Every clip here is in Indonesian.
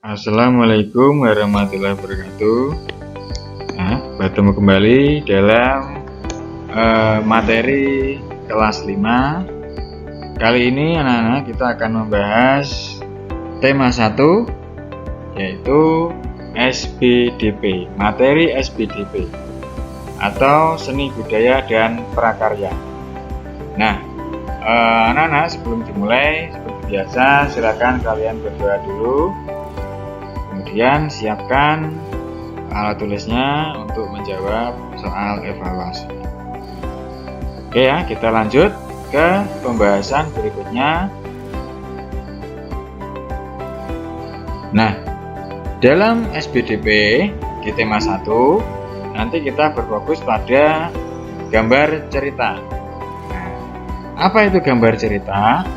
Assalamualaikum warahmatullahi wabarakatuh. Nah, bertemu kembali dalam materi kelas 5. Kali ini anak-anak kita akan membahas tema 1, yaitu SBDP, materi SBDP atau seni budaya dan prakarya. Nah, anak-anak, sebelum dimulai seperti biasa silakan kalian berdoa dulu. Kemudian siapkan alat tulisnya untuk menjawab soal evaluasi. Oke ya, kita lanjut ke pembahasan berikutnya. Nah, dalam SBDP di tema 1 nanti kita berfokus pada gambar cerita. Nah, apa itu gambar cerita?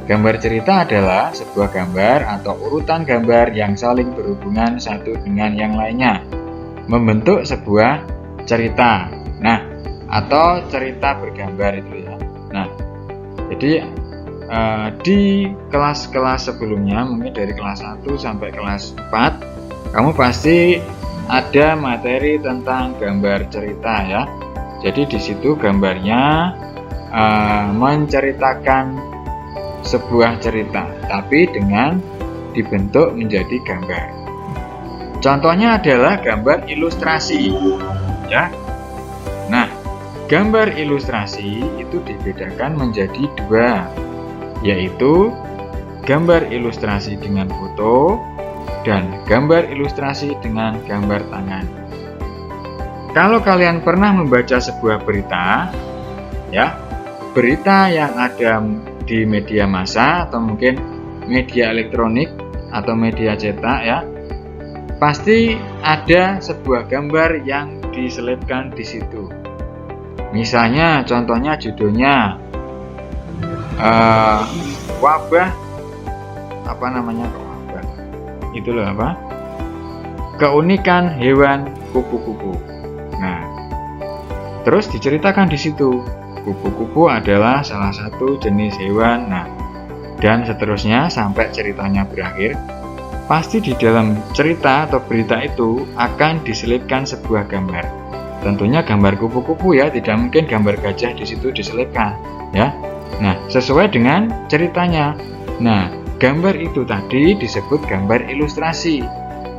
Gambar cerita adalah sebuah gambar atau urutan gambar yang saling berhubungan satu dengan yang lainnya, membentuk sebuah cerita. Nah, atau cerita bergambar itu ya. Nah, jadi di kelas-kelas sebelumnya, mungkin dari kelas 1 sampai kelas 4, kamu pasti ada materi tentang gambar cerita ya. Jadi di situ gambarnya menceritakan sebuah cerita, tapi dengan dibentuk menjadi gambar. Contohnya adalah gambar ilustrasi, ya. Nah, gambar ilustrasi itu dibedakan menjadi dua, yaitu gambar ilustrasi dengan foto dan gambar ilustrasi dengan gambar tangan. Kalau kalian pernah membaca sebuah berita, ya, berita yang ada di media massa atau mungkin media elektronik atau media cetak ya, pasti ada sebuah gambar yang diselipkan di situ. Misalnya contohnya judulnya wabah apa namanya, wabah itu loh, apa, keunikan hewan kupu-kupu. Nah, terus diceritakan di situ kupu-kupu adalah salah satu jenis hewan. Nah, dan seterusnya sampai ceritanya berakhir. Pasti di dalam cerita atau berita itu akan diselipkan sebuah gambar. Tentunya gambar kupu-kupu ya, tidak mungkin gambar gajah di situ diselipkan ya. Nah, sesuai dengan ceritanya. Nah, gambar itu tadi disebut gambar ilustrasi.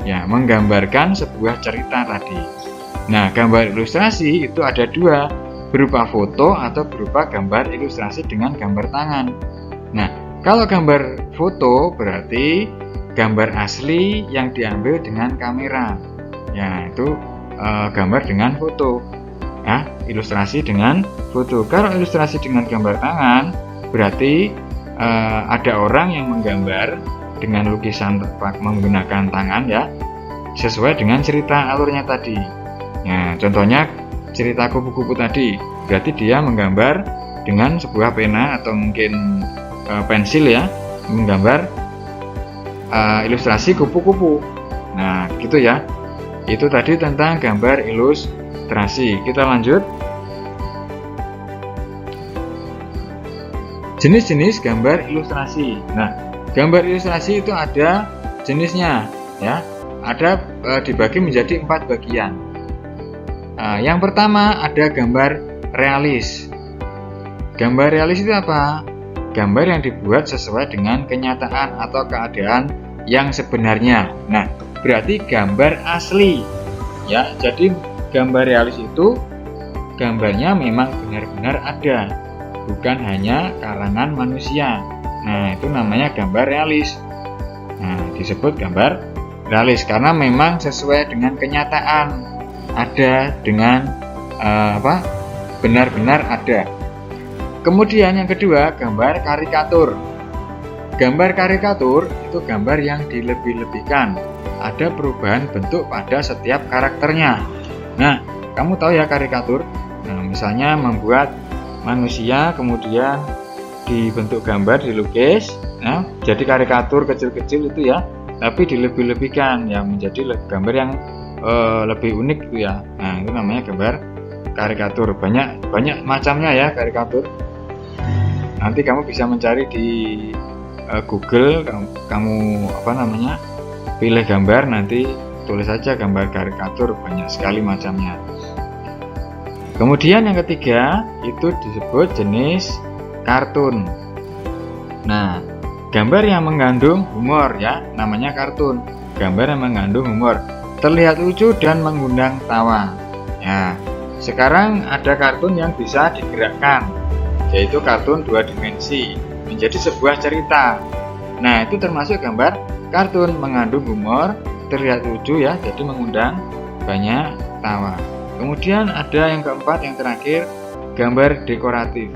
Ya, menggambarkan sebuah cerita tadi. Nah, gambar ilustrasi itu ada dua, berupa foto atau berupa gambar ilustrasi dengan gambar tangan. Nah, kalau gambar foto berarti gambar asli yang diambil dengan kamera. Ya, itu gambar dengan foto. Ya, ilustrasi dengan foto. Kalau ilustrasi dengan gambar tangan berarti ada orang yang menggambar dengan lukisan menggunakan tangan ya, sesuai dengan cerita alurnya tadi. Nah, contohnya cerita kupu-kupu tadi, berarti dia menggambar dengan sebuah pena atau mungkin pensil ya, menggambar ilustrasi kupu-kupu. Nah, gitu ya. Itu tadi tentang gambar ilustrasi. Kita lanjut. Jenis-jenis gambar ilustrasi. Nah, gambar ilustrasi itu ada jenisnya ya. Ada dibagi menjadi 4 bagian. Yang pertama ada gambar realis. Gambar realis itu apa? Gambar yang dibuat sesuai dengan kenyataan atau keadaan yang sebenarnya. Nah, berarti gambar asli. Ya, jadi gambar realis itu gambarnya memang benar-benar ada, bukan hanya karangan manusia. Nah, itu namanya gambar realis. Nah, disebut gambar realis karena memang sesuai dengan kenyataan. Ada dengan benar-benar ada. Kemudian yang kedua, gambar karikatur. Gambar karikatur itu gambar yang dilebih-lebihkan. Ada perubahan bentuk pada setiap karakternya. Nah, kamu tahu ya karikatur? Nah, misalnya membuat manusia kemudian dibentuk gambar, dilukis, nah, jadi karikatur kecil-kecil itu ya, tapi dilebih-lebihkan yang menjadi gambar yang lebih unik itu ya. Nah, itu namanya gambar karikatur. Banyak macamnya ya karikatur. Nanti kamu bisa mencari di Google, kamu pilih gambar, nanti tulis saja gambar karikatur, banyak sekali macamnya. Kemudian yang ketiga itu disebut jenis kartun. Nah, gambar yang mengandung humor ya, namanya kartun. Gambar yang mengandung humor, terlihat lucu dan mengundang tawa. Ya, sekarang ada kartun yang bisa digerakkan, yaitu kartun 2 dimensi menjadi sebuah cerita. Nah, itu termasuk gambar kartun mengandung humor, terlihat lucu ya, jadi mengundang banyak tawa. Kemudian ada yang keempat, yang terakhir, gambar dekoratif.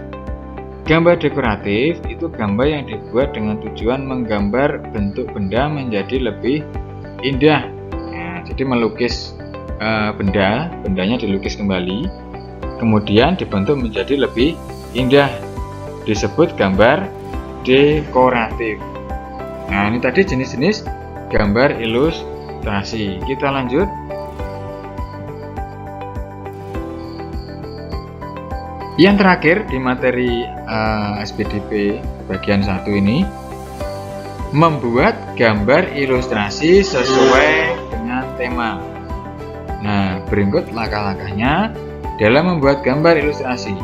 Gambar dekoratif itu gambar yang dibuat dengan tujuan menggambar bentuk benda menjadi lebih indah. Nah, jadi melukis bendanya dilukis kembali, kemudian dibentuk menjadi lebih indah, disebut gambar dekoratif. Nah, ini tadi jenis-jenis gambar ilustrasi. Kita lanjut. Yang terakhir di materi SPDP bagian 1 ini, membuat gambar ilustrasi sesuai dengan tema. Nah, berikut langkah-langkahnya dalam membuat gambar ilustrasi.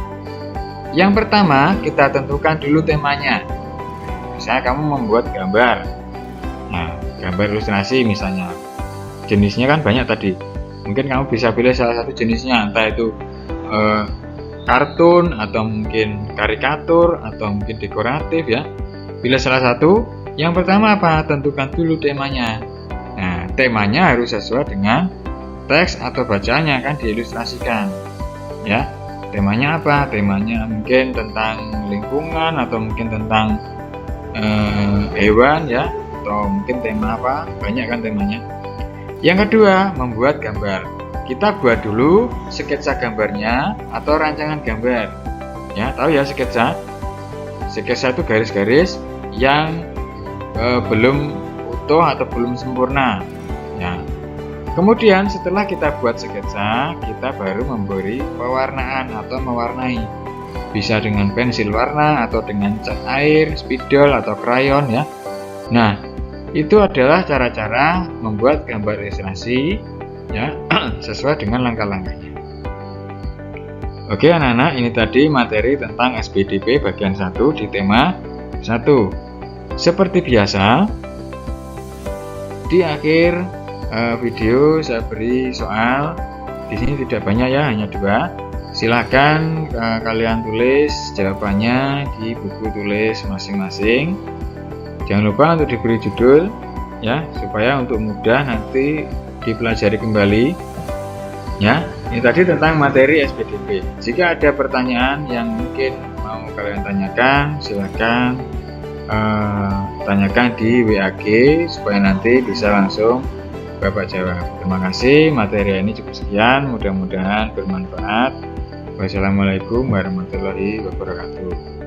Yang pertama, kita tentukan dulu temanya. Misalnya kamu membuat gambar. Nah, gambar ilustrasi misalnya. Jenisnya kan banyak tadi. Mungkin kamu bisa pilih salah satu jenisnya, entah itu kartun atau mungkin karikatur atau mungkin dekoratif ya. Pilih salah satu. Yang pertama apa? Tentukan dulu temanya. Nah, temanya harus sesuai dengan teks atau bacaan yang akan diilustrasikan. Ya, temanya apa? Temanya mungkin tentang lingkungan atau mungkin tentang hewan ya, atau mungkin tema apa? Banyak kan temanya. Yang kedua, membuat gambar. Kita buat dulu sketsa gambarnya atau rancangan gambar. Ya, tahu ya sketsa? Sketsa itu garis-garis yang belum utuh atau belum sempurna. Ya. Kemudian setelah kita buat sketsa, kita baru memberi pewarnaan atau mewarnai. Bisa dengan pensil warna atau dengan cat air, spidol atau krayon ya. Nah, itu adalah cara-cara membuat gambar ilustrasi ya, sesuai dengan langkah-langkahnya. Oke anak-anak, ini tadi materi tentang SPDP bagian 1 di tema 1. Seperti biasa, di akhir video saya beri soal. Di sini tidak banyak ya, hanya 2. Silakan kalian tulis jawabannya di buku tulis masing-masing. Jangan lupa untuk diberi judul ya, supaya untuk mudah nanti dipelajari kembali ya. Ini tadi tentang materi SPDP. Jika ada pertanyaan yang mungkin mau kalian tanyakan, silakan tanyakan di WAG supaya nanti bisa langsung Bapak jawab. Terima kasih, materi ini cukup sekian, mudah-mudahan bermanfaat. Wassalamualaikum warahmatullahi wabarakatuh.